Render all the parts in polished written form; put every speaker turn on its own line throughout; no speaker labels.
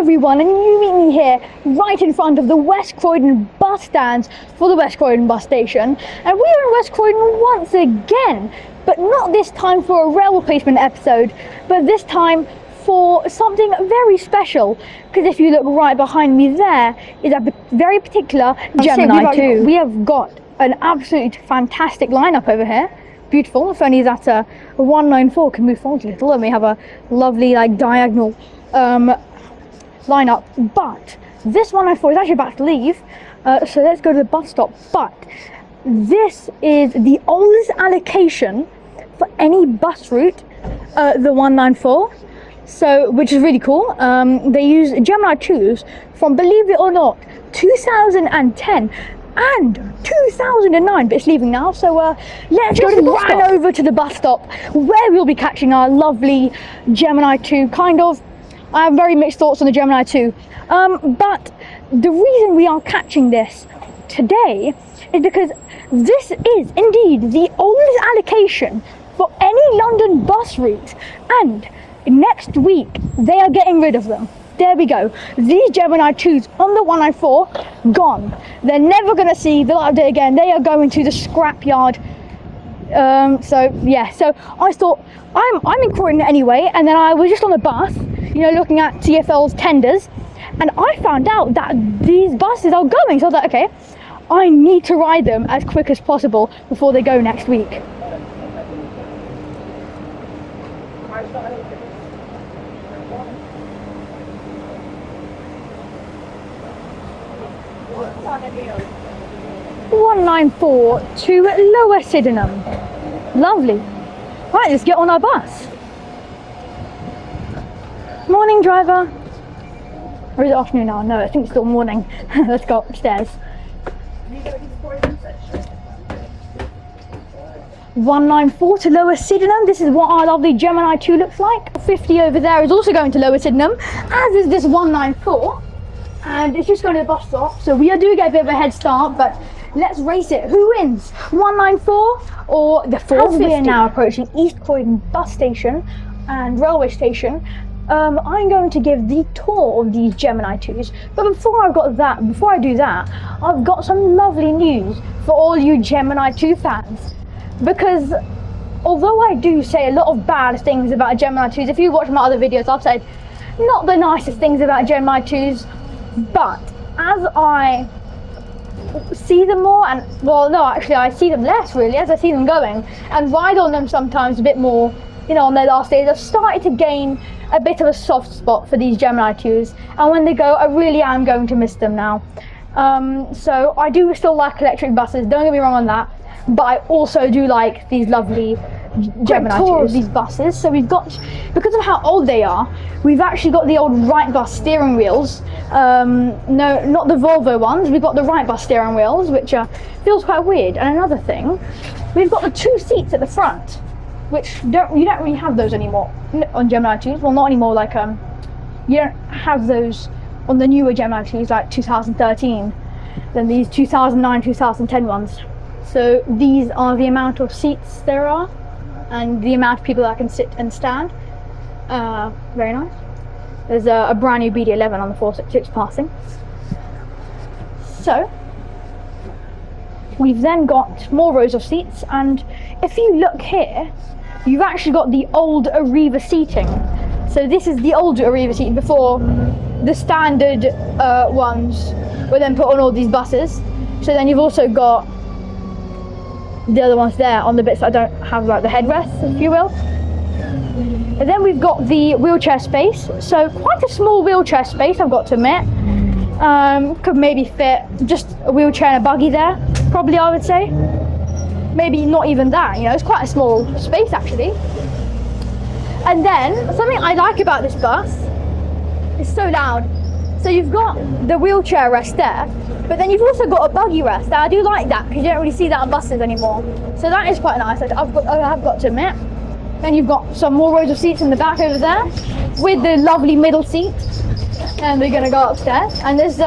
everyone, and you meet me here right in front of the West Croydon bus stands for the West Croydon bus station, and we are in West Croydon once again, but not this time for a rail replacement episode, but this time for something very special, because if you look right behind me, there is a very particular Gemini 2. We have got an absolutely fantastic lineup over here. Beautiful. If only that 194 can move forward a little, and we have a lovely like diagonal lineup. But this 194 is actually about to leave, so let's go to the bus stop. But this is the oldest allocation for any bus route, the 194. So, which is really cool. They use Gemini 2s from, believe it or not, 2010 and 2009, but it's leaving now. So let's go over to the bus stop where we'll be catching our lovely Gemini 2. I have very mixed thoughts on the Gemini 2, but the reason we are catching this today is because this is indeed the oldest allocation for any London bus route, and next week they are getting rid of them. There we go. These Gemini 2s on the 194 gone. They're never going to see the light of day again. They are going to the scrapyard. So yeah. So I thought I'm in Croydon anyway, and then I was just on the bus, looking at TfL's tenders, and I found out that these buses are going. So I was like, okay, I need to ride them as quick as possible before they go next week. (194) to Lower Sydenham. Lovely. Right, let's get on our bus. Morning, driver. Or is it afternoon now? No, I think it's still morning. Let's go upstairs. 194 to Lower Sydenham. This is what our lovely Gemini 2 looks like. 50 over there is also going to Lower Sydenham, as is this 194. And it's just going to the bus stop, so we do get a bit of a head start, but let's race it. Who wins, 194 or the 450? As we are now approaching East Croydon bus station and railway station, I'm going to give the tour of these Gemini 2s. But before I do that, I've got some lovely news for all you Gemini 2 fans. Because although I do say a lot of bad things about Gemini 2s, if you watch my other videos, I've said not the nicest things about Gemini 2s. But as I see them more, and well, no, actually I see them less really, as I see them going and ride on them sometimes a bit more, on their last days, I've started to gain a bit of a soft spot for these Gemini 2s, and when they go, I really am going to miss them now. So I do still like electric buses, don't get me wrong on that, but I also do like these lovely Gemini 2s, these buses. So we've got, because of how old they are, we've actually got the old Wright bus steering wheels. No, not the Volvo ones. We've got the Wright bus steering wheels, which feels quite weird. And another thing, we've got the 2 seats at the front, which you don't really have those anymore on Gemini 2s. Well, not anymore. Like you don't have those on the newer Gemini 2s, like 2013, than these 2009, 2010 ones. So these are the amount of seats there are, and the amount of people that can sit and stand. Very nice. There's a brand new BD11 on the 466 passing. So we've then got more rows of seats, and if you look here, you've actually got the old Arriva seating. So this is the old Arriva seating before the standard ones were then put on all these buses. So then you've also got the other ones there on the bits that don't have like the headrests, if you will. And then we've got the wheelchair space, so quite a small wheelchair space, I've got to admit. Could maybe fit just a wheelchair and a buggy there, probably, I would say. Maybe not even that, it's quite a small space actually. And then something I like about this bus, it's so loud. So you've got the wheelchair rest there, but then you've also got a buggy rest. Now I do like that because you don't really see that on buses anymore. So that is quite nice, I have got to admit. Then you've got some more rows of seats in the back over there with the lovely middle seat. And we're going to go upstairs. And there's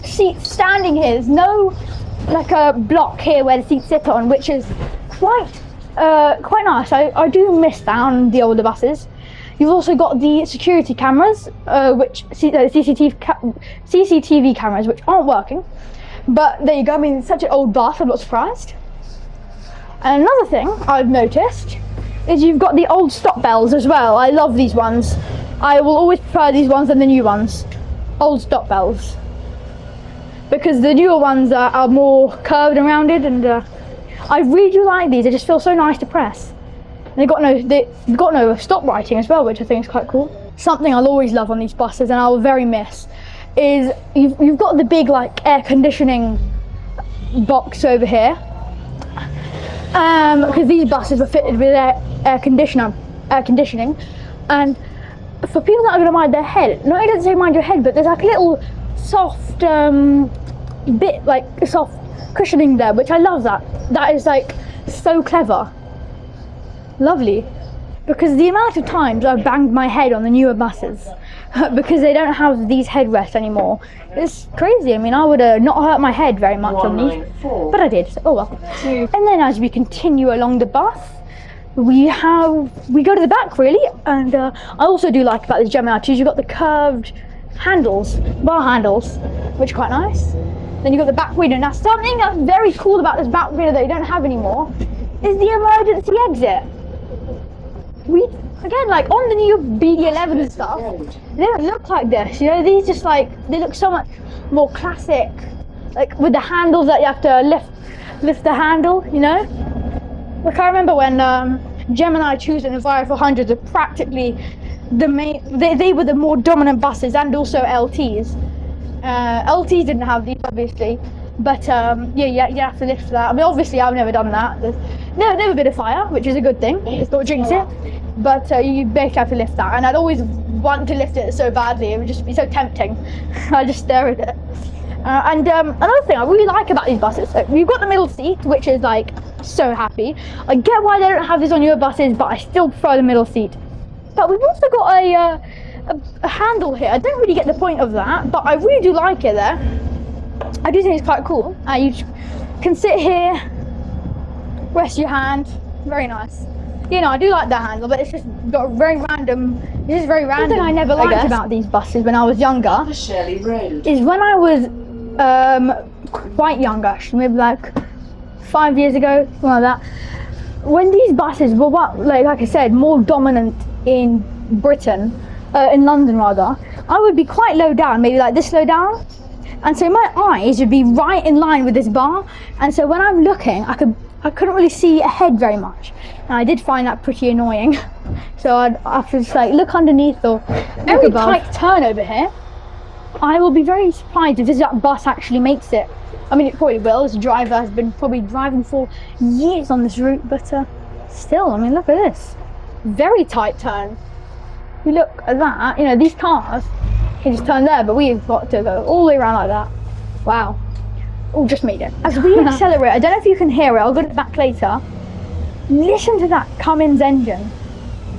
seats standing here. There's no like a block here where the seats sit on, which is quite nice. I do miss that on the older buses. You've also got the security cameras, CCTV cameras, which aren't working. But there you go. I mean, it's such an old bus. I'm not surprised. And another thing I've noticed is you've got the old stop bells as well. I love these ones. I will always prefer these ones than the new ones. Old stop bells. Because the newer ones are more curved and rounded, and I really do like these. They just feel so nice to press. And they've got no stop writing as well, which I think is quite cool. Something I'll always love on these buses, and I'll very miss, is you've got the big like air conditioning box over here. Because these buses were fitted with air conditioning, and for people that are going to mind their head, no, it doesn't say mind your head, but there's like a little soft bit, like soft cushioning there, which I love. That is like so clever, lovely. Because the amount of times I've banged my head on the newer buses because they don't have these headrests anymore, it's crazy. I mean, I would not hurt my head very much on these, but I did, so oh well. And then as we continue along the bus, we go to the back really, and I also do like about these Gemini 2s, you've got the curved handles, bar handles, which are quite nice. Then you've got the back window. Now something that's very cool about this back window that you don't have anymore is the emergency exit. Again, like on the new BD11 and stuff, they don't look like this, you know. These just like, they look so much more classic, like with the handles that you have to lift the handle, you know. Like I remember when Gemini 2s and the Arriva 400s were practically the main, they were the more dominant buses, and also LTs. LTs didn't have these obviously, but yeah, you have to lift that. I mean, obviously I've never done that. There's never been a fire, which is a good thing. It's not jinx it. But you basically have to lift that, and I'd always want to lift it so badly. It would just be so tempting. I just stare at it. Another thing I really like about these buses, so you've got the middle seat, which is like so happy. I get why they don't have this on your buses, but I still prefer the middle seat. But we've also got a handle here. I don't really get the point of that, but I really do like it there. I do think it's quite cool. You can sit here, rest your hand, very nice. You know, I do like that handle, but it's just got a very random. It's just very random. Something I never liked about these buses when I was younger is when I was quite young, actually, maybe like 5 years ago, something like that. When these buses were, like I said, more dominant in Britain, in London rather, I would be quite low down, maybe like this low down, and so my eyes would be right in line with this bar, and so when I'm looking, I couldn't really see ahead very much, and I did find that pretty annoying. So I'd have to just like look underneath or look above. Very tight turn over here. I will be very surprised if this bus actually makes it. I mean, it probably will. This driver has been probably driving for years on this route, but still, I mean, look at this. Very tight turn. If you look at that, you know, these cars can just turn there, but we've got to go all the way around like that. Wow. Oh, just made it. As we accelerate, I don't know if you can hear it, I'll go back later. Listen to that Cummins engine.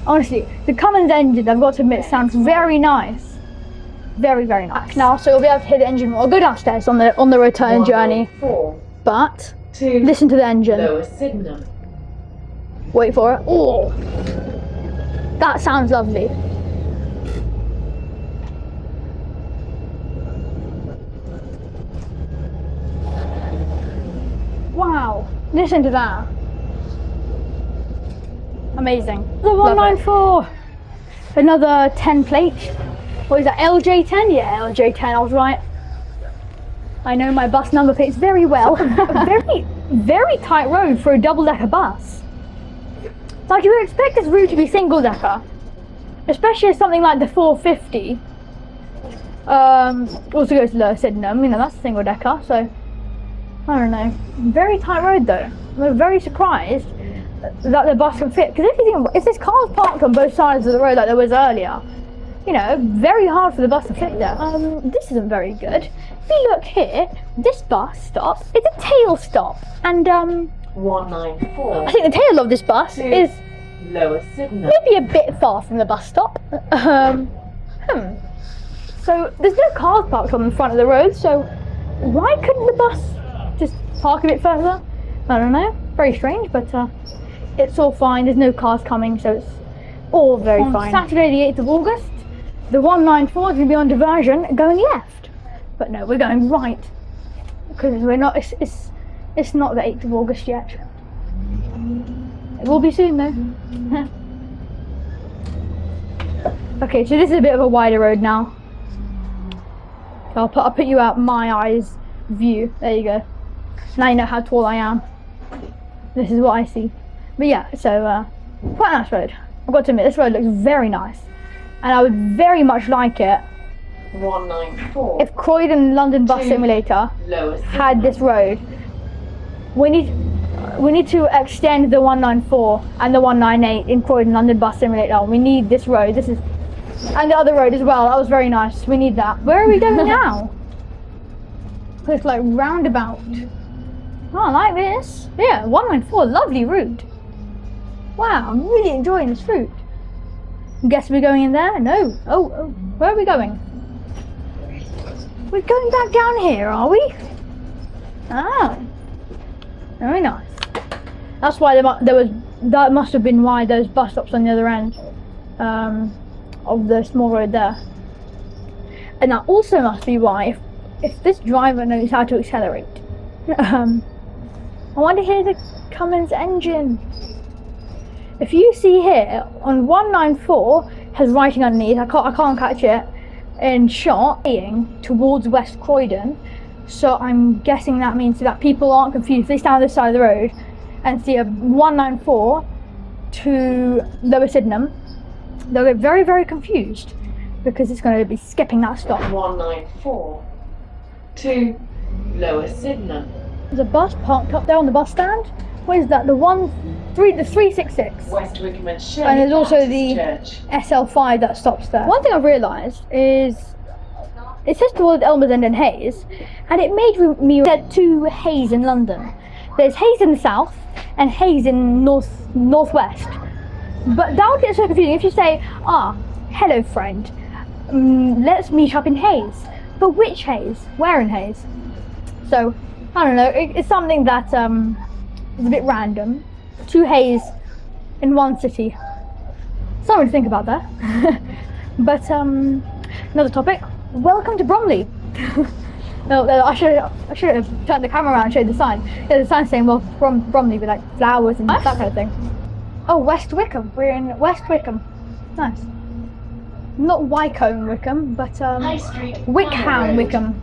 Honestly, the Cummins engine, I've got to admit, sounds very nice. Very, very nice. Now, so you'll be able to hear the engine more. I'll go downstairs on the return journey. But listen to the engine. Wait for it. Oh, that sounds lovely. Wow, listen to that. Amazing. The 194. Another 10 plate. What is that, LJ10? Yeah, LJ10, I was right. I know my bus number plates very well. A very, very tight road for a double-decker bus. Like, you would expect this route to be single-decker, especially as something like the 450 also goes to Lower Sydenham. You know, that's a single-decker, so I don't know. Very tight road though. I'm very surprised that the bus can fit, because if this car's parked on both sides of the road like there was earlier, you know, very hard for the bus to fit there. This isn't very good. If you look here, this bus stop, it's a tail stop, and
194.
I think the tail of this bus is
Lower Sydenham.
maybe a bit far from the bus stop. So there's no cars parked on the front of the road, so why couldn't the bus just park a bit further? I don't know, very strange, but it's all fine. There's no cars coming, so all very fine. Saturday the 8th of August, the 194 is going to be on diversion going left. But no, we're going right. Because we're not, it's not the 8th of August yet. It will be soon though. Okay, so this is a bit of a wider road now. So I'll put you out my eyes view. There you go. Now you know how tall I am. This is what I see. But yeah, so quite a nice road. I've got to admit, this road looks very nice, and I would very much like it
194.
if Croydon London Bus Simulator had this road. We need to extend the 194 and the 198 in Croydon London Bus Simulator. We need this road. This is, and the other road as well. That was very nice. We need that. Where are we going now? It's like roundabout. Oh, I like this. Yeah, 194, lovely route. Wow, I'm really enjoying this route. Guess we're going in there? No. Oh, where are we going? We're going back down here, are we? Ah, very nice. That's why that must have been why those bus stops on the other end of the small road there. And that also must be why, if this driver knows how to accelerate. I want to hear the Cummins engine. If you see here on 194 has writing underneath, I can't catch it in shot, towards West Croydon. So I'm guessing that means that people aren't confused. They stand on this side of the road and see a 194 to Lower Sydenham. They'll get very, very confused because it's going to be skipping that stop.
194 to Lower Sydenham.
There's a bus parked up there on the bus stand. What is that? The 366.
West Wickham and Shelley.
And there's also the
Church.
SL5 that stops there. One thing I've realised is it says towards Elmer's End and Hayes, and it made me get two Hayes in London. There's Hayes in the south and Hayes in northwest. But that would get so confusing if you say, hello friend, let's meet up in Hayes. But which Hayes? Where in Hayes? So I don't know. It's something that is a bit random. Two Hayes in one city. Something to think about there. But another topic. Welcome to Bromley. No, I should have turned the camera around and showed the sign. Yeah, the sign saying, well, Bromley with like flowers and that kind of thing. Oh, West Wickham. We're in West Wickham. Nice. Not Wycombe Wickham, but
High Street,
Wickham Wickham.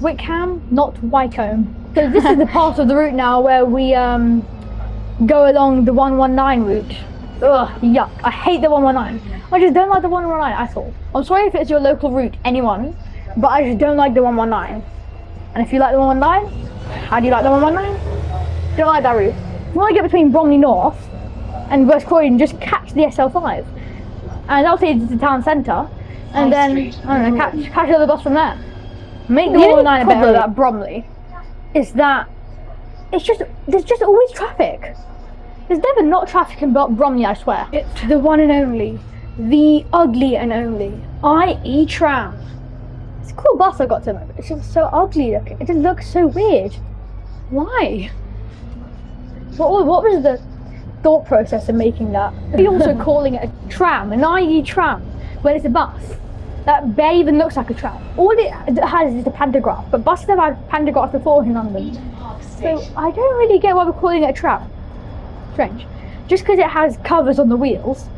Wickham, not Wycombe. So this is the part of the route now where we go along the 119 route. Ugh, yuck. I hate the 119. I just don't like the 119 at all. I'm sorry if it's your local route, anyone, but I just don't like the 119. And if you like the 119, how do you like the 119? Don't like that route. If you want to get between Bromley North and West Croydon, just catch the SL5. And that'll take you to the town centre. And then, I don't know, catch the other bus from there. Make the 119 a better at Bromley. Is that there's just always traffic. There's never not traffic in Bromley, I swear. It's the one and only, the ugly and only IE tram. It's a cool bus I got to know, but it's just so ugly looking. It just looks so weird. Why? What was the thought process of making that? You're also calling it a tram, an IE tram, when it's a bus. That barely even looks like a tram. All it has is a pantograph, but buses have had pantographs before in London. So I don't really get why we're calling it a tram. Strange. Just because it has covers on the wheels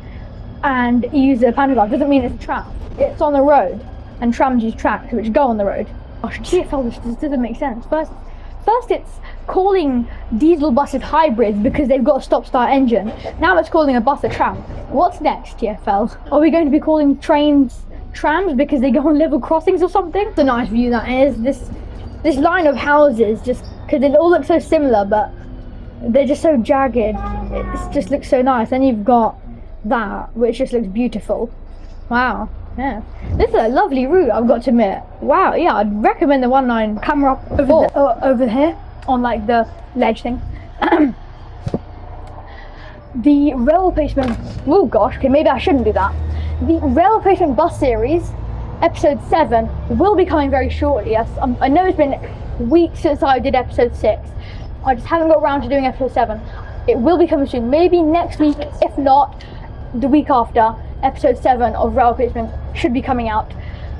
and you use a pantograph doesn't mean it's a tram. It's on the road, and trams use tracks which go on the road. Gosh, TfL, this doesn't make sense. First it's calling diesel buses hybrids because they've got a stop-start engine. Now it's calling a bus a tram. What's next, TfL? Are we going to be calling trains trams because they go on level crossings or something? It's a nice view that is. This line of houses, just because they all look so similar, but they're just so jagged. It just looks so nice. Then you've got that, which just looks beautiful. Wow. Yeah, this is a lovely route, I've got to admit. Wow, yeah, I'd recommend the 19 camera up over here on like the ledge thing. The rail replacement, oh gosh, okay, maybe I shouldn't do that. The rail replacement bus series, episode 7, will be coming very shortly. I know it's been weeks since I did episode 6. I just haven't got around to doing episode 7. It will be coming soon, maybe next week, if not the week after, episode 7 of Rail Eclipse should be coming out.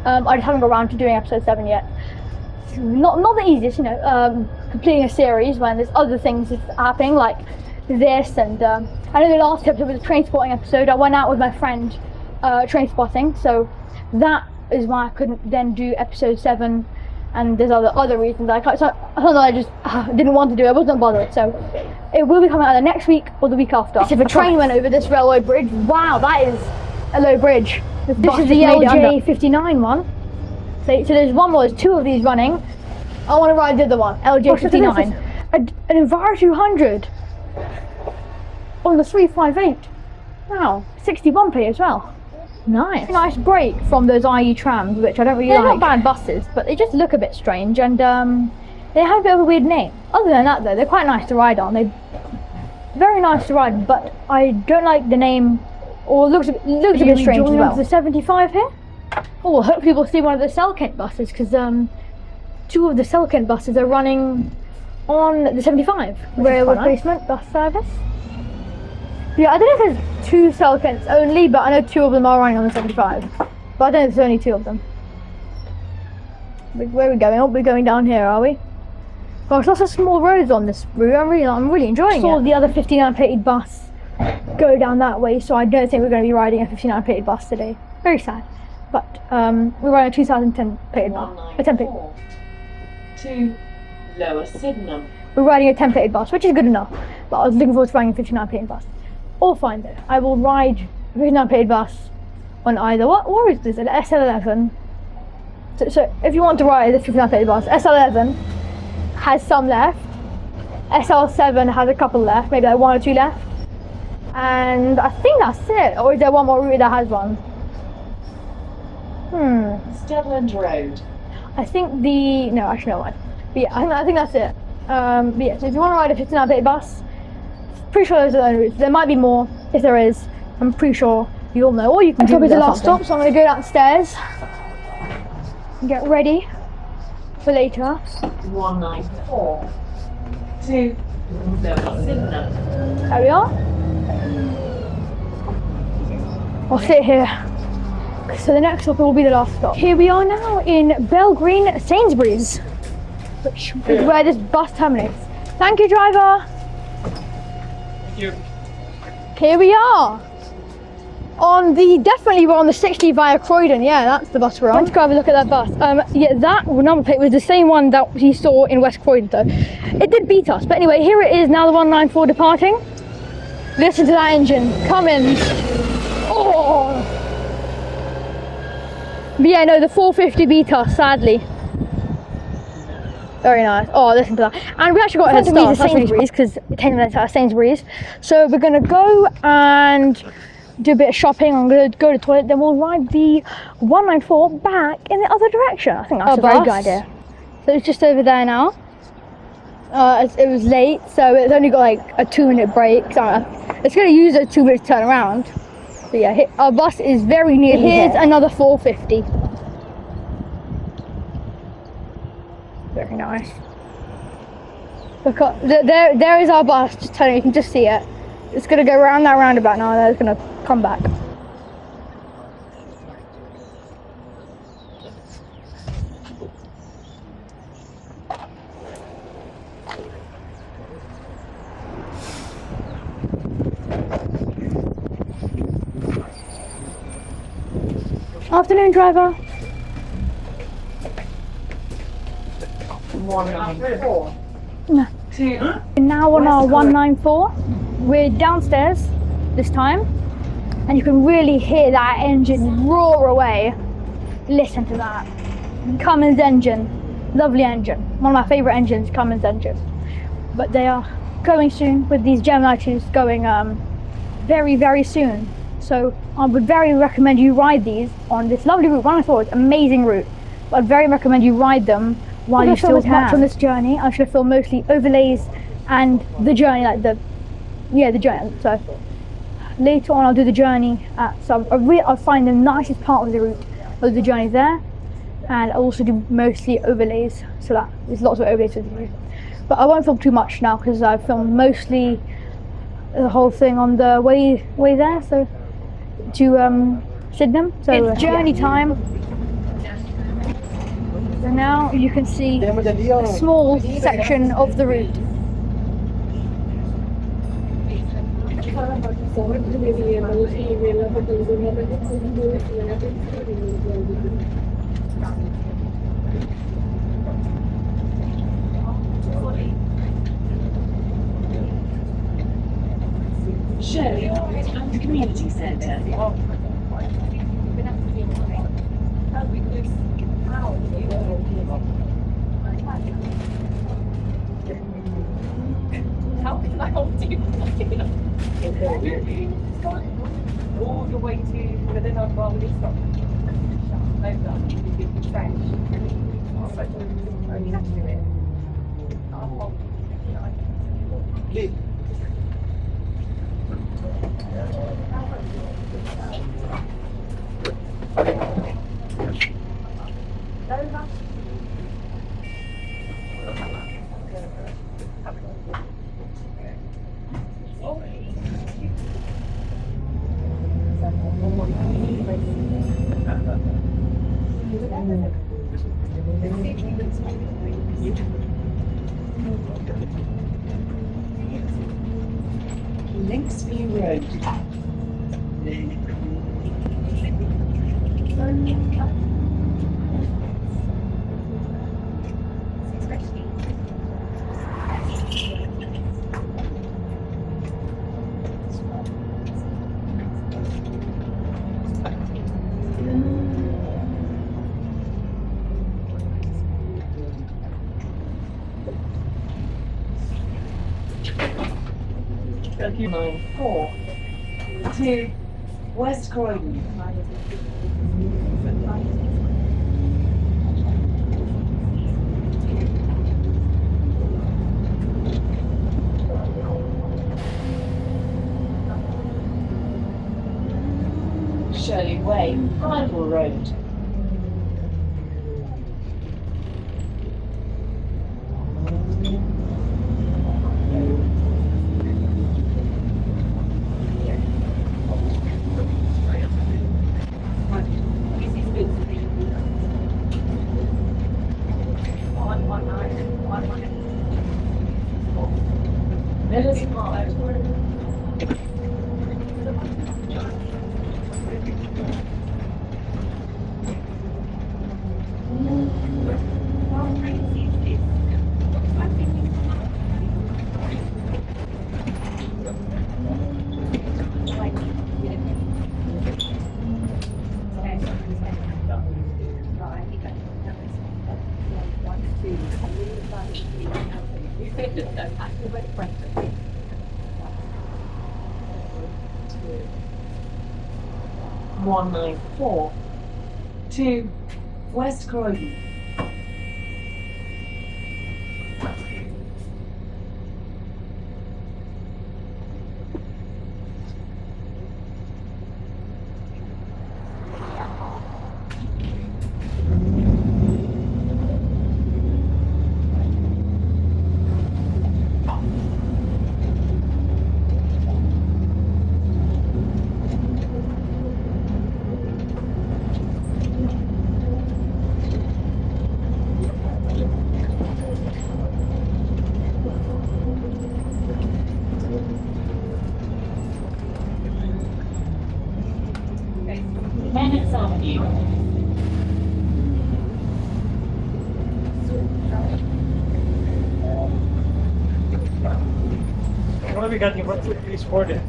I just haven't got around to doing episode 7 yet. Not the easiest, you know, completing a series when there's other things that's happening like this, and I know the last episode was a train spotting episode. I went out with my friend train spotting, so that is why I couldn't then do episode 7, and there's other reasons I can't. So I just didn't want to do it. I wasn't bothered. So it will be coming either next week or the week after. If a train went over this railway bridge, wow, that is a low bridge. This is the LJ 59 one. So there's one more. There's 2 of these running. I want to ride the other one, LJ 59. An Enviro 200 on the 358. Wow, 61p as well. Nice break from those IE trams, which I don't really like. They're not bad buses, but they just look a bit strange, and they have a bit of a weird name. Other than that though, they're quite nice to ride on. They're very nice to ride, but I don't like the name, or it looks a bit strange as well. The 75 here? Oh, hopefully we'll see one of the Selkent buses, because 2 of the Selkent buses are running on the 75 rail replacement bus service. Yeah, I don't know if there's 2 Selkents only, but I know 2 of them are running on the 75. But I don't know if there's only 2 of them. Where are we going? Oh, we're going down here, are we? Gosh, lots of small roads on this route. I'm really enjoying it. I saw the other 59 plated bus go down that way, so I don't think we're going to be riding a 59 plated bus today. Very sad. But we're riding a 2010 plated bus. A 10 plated.
2 Lower Sydenham.
We're riding a 10 plated bus, which is good enough. But I was looking forward to riding a 59 plated bus. All fine though. I will ride a 59 plated bus on either. What is this? An SL11. So if you want to ride the 59 plated bus, SL11 has some left. SL7 has a couple left, maybe like 1 or 2 left. And I think that's it. Or is there one more route that has one?
Stedland Road.
I think no, actually no one. But yeah, I think that's it. But yeah, so if you want to ride a 59 plated bus, pretty sure those are the only routes. There might be more. If there is, I'm pretty sure you'll know. Or you can do the last stop, so I'm going to go downstairs and get ready for later.
194. 2 Lower Sydenham.
There we are. I'll sit here. So the next stop will be the last stop. Here we are now in Belgreen Sainsbury's, which is where this bus terminates. Thank you, driver. Here we are definitely we're on the 60 via Croydon. Yeah, that's the bus we're on. Let's go have a look at that bus. Yeah, that number plate was the same one that he saw in West Croydon though. It did beat us, but anyway, here it is now, the 194 departing. Listen to that engine, Cummins. Oh. But yeah, no, the 450 beat us, sadly. Very nice. Oh, listen to that. And we actually got a head start at Sainsbury's, because 10 minutes out of Sainsbury's. So we're going to go and do a bit of shopping. I'm going to go to the toilet, then we'll ride the 194 back in the other direction. I think that's a very good idea. So it's just over there now. It was late, so it's only got like a 2-minute break. So it's going to use those 2 minutes to turn around. But yeah, our bus is very nearly here. Here's another 450. Very nice. Look, there is our bus. Just telling you, you can just see it. It's going to go around that roundabout now, and then it's going to come back. Afternoon, driver.
194.
No.
2.
Now on our 194, we're downstairs this time, and you can really hear that engine roar away. Listen to that. Cummins engine, lovely engine. One of my favourite engines, Cummins engine. But they are going soon with these Gemini 2s going very, very soon. So I would very recommend you ride these on this lovely route. 194 is an amazing route, but I'd very recommend you ride them while you still can. Much on this journey. I should have filmed mostly overlays and the journey, like the journey. So later on I'll do the journey I'll find the nicest part of the route of the journey there, and I'll also do mostly overlays, so that there's lots of overlays for the route. But I won't film too much now because I've filmed mostly the whole thing on the way there, so Sydenham. So it's journey time. So now you can see a small section of the route.
Shirley and Community Centre. How can I hold you? All the way to, but then I'd rather just stop. Over. French. You have to do it. I'll hold you. Linksview Road. Thank you. 94 to West Croydon. Shirley Way, Arriva Road. Miller's Park. One 194 to West Croydon. Manners Avenue.
What have we got in front of this border?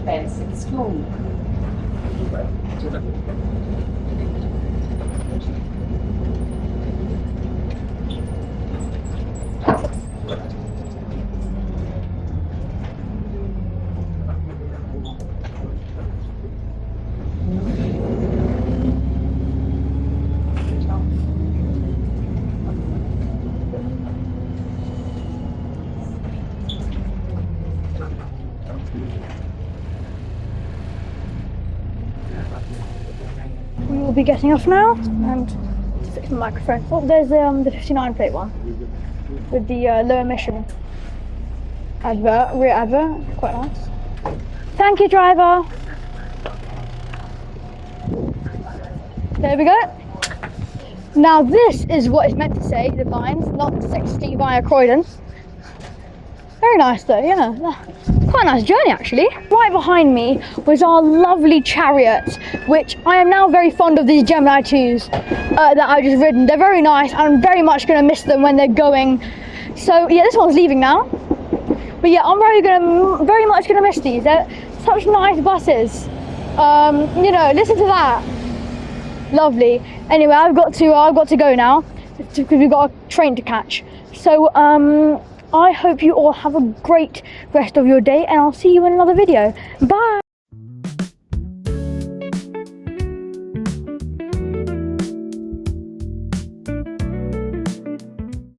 Benson School.
We will be getting off now, and to fix the microphone. Oh, there's the 59 plate one with the low emission advert, rear advert. Quite nice. Thank you, driver. There we go. Now this is what it's meant to say, the blinds, not 60 via Croydon. Very nice though, yeah. Quite a nice journey actually. Right behind me was our lovely chariot, which I am now very fond of these Gemini 2s that I've just ridden. They're very nice. I'm very much going to miss them when they're going. So yeah, this one's leaving now. But yeah, I'm very much going to miss these. They're such nice buses. You know, listen to that. Lovely. Anyway, I've got to go now because we've got a train to catch. So I hope you all have a great rest of your day, and I'll see you in another video. Bye.